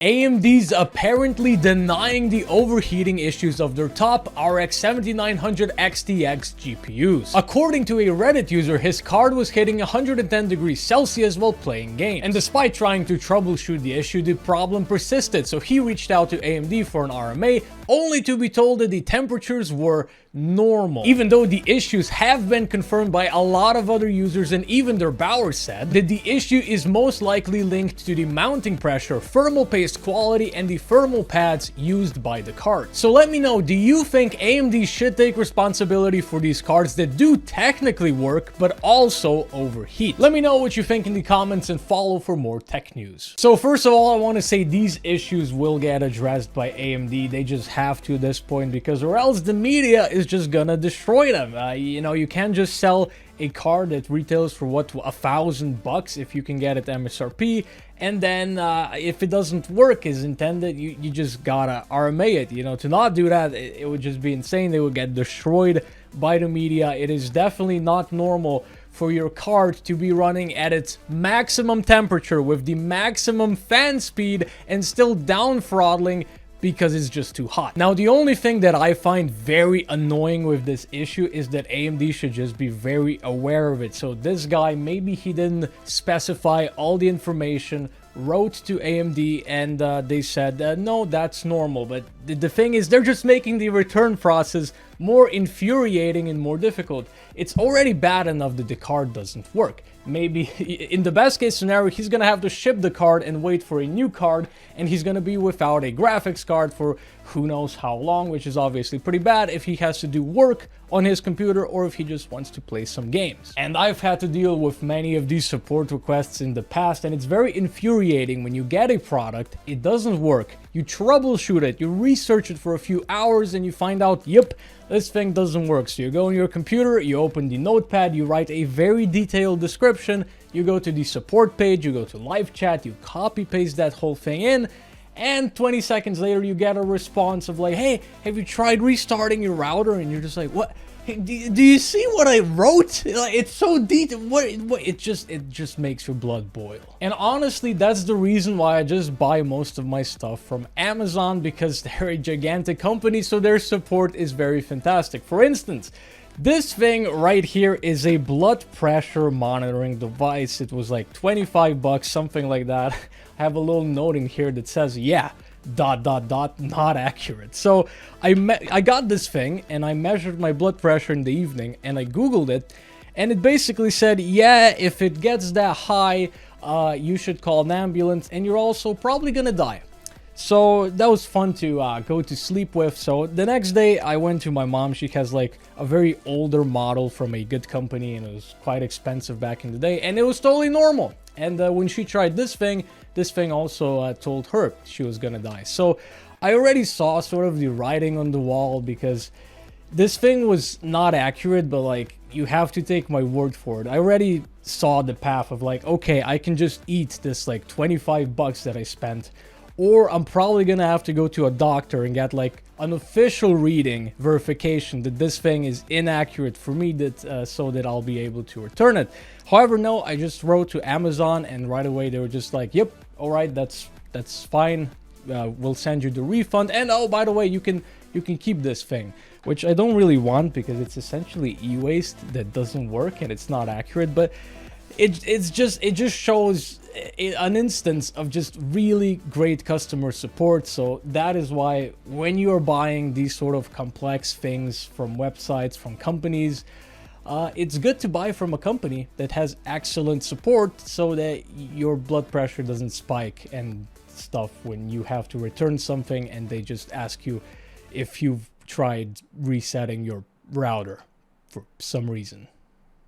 AMD's apparently denying the overheating issues of their top RX 7900 XTX GPUs. According to a Reddit user, his card was hitting 110 degrees Celsius while playing games. And despite trying to troubleshoot the issue, the problem persisted, so he reached out to AMD for an RMA, only to be told that the temperatures were normal. Even though the issues have been confirmed by a lot of other users, and even their Bauer said that the issue is most likely linked to the mounting pressure, thermal paste quality, and the thermal pads used by the card. So let me know, do you think AMD should take responsibility for these cards that do technically work but also overheat? Let me know what you think in the comments and follow for more tech news. So first of all, I want to say these issues will get addressed by AMD. They just have to at this point, because or else the media is just gonna destroy them. You know, you can't just sell a card that retails for what, $1,000 if you can get it MSRP, and then if it doesn't work as intended, you just gotta RMA it. You know, to not do that, it would just be insane. They would get destroyed by the media. It is definitely not normal for your card to be running at its maximum temperature with the maximum fan speed and still down throttling because it's just too hot. Now, the only thing that I find very annoying with this issue is that AMD should just be very aware of it. So this guy, maybe he didn't specify all the information, wrote to AMD, and they said, no, that's normal. But the thing is, they're just making the return process more infuriating and more difficult. It's already bad enough that the card doesn't work. Maybe in the best case scenario, he's gonna have to ship the card and wait for a new card, and he's gonna be without a graphics card for who knows how long, which is obviously pretty bad if he has to do work on his computer or if he just wants to play some games. And I've had to deal with many of these support requests in the past, and it's very infuriating when you get a product, it doesn't work, you troubleshoot it, you research it for a few hours, and you find out, yep, this thing doesn't work. So you go on your computer, you open the notepad, you write a very detailed description, you go to the support page, you go to live chat, you copy paste that whole thing in, and 20 seconds later you get a response of like, hey, have you tried restarting your router? And you're just like, what? Hey, do you see what I wrote? Like, it's so detailed. What it just makes your blood boil. And honestly, that's the reason why I just buy most of my stuff from Amazon, because they're a gigantic company, so their support is very fantastic. For instance, this thing right here is a blood pressure monitoring device. It was like $25, something like that. I have a little note in here that says, yeah, ... not accurate. So I got this thing and I measured my blood pressure in the evening and I googled it, and it basically said, yeah, if it gets that high, you should call an ambulance and you're also probably gonna die. So that was fun to go to sleep with. So the next day I went to my mom. She has like a very older model from a good company, and it was quite expensive back in the day, and it was totally normal. And when she tried this thing also told her she was gonna die. So I already saw sort of the writing on the wall, because this thing was not accurate, but like, you have to take my word for it. I already saw the path of like, okay, I can just eat this like $25 that I spent, or I'm probably gonna have to go to a doctor and get like an official reading verification that this thing is inaccurate for me, that so that I'll be able to return it. However, no, I just wrote to Amazon, and right away they were just like, yep, all right, that's fine. We'll send you the refund, and oh, by the way, you can keep this thing, which I don't really want, because it's essentially e-waste that doesn't work and it's not accurate. But it just shows an instance of just really great customer support. So that is why when you are buying these sort of complex things from websites, from companies, it's good to buy from a company that has excellent support, so that your blood pressure doesn't spike and stuff when you have to return something and they just ask you if you've tried resetting your router for some reason.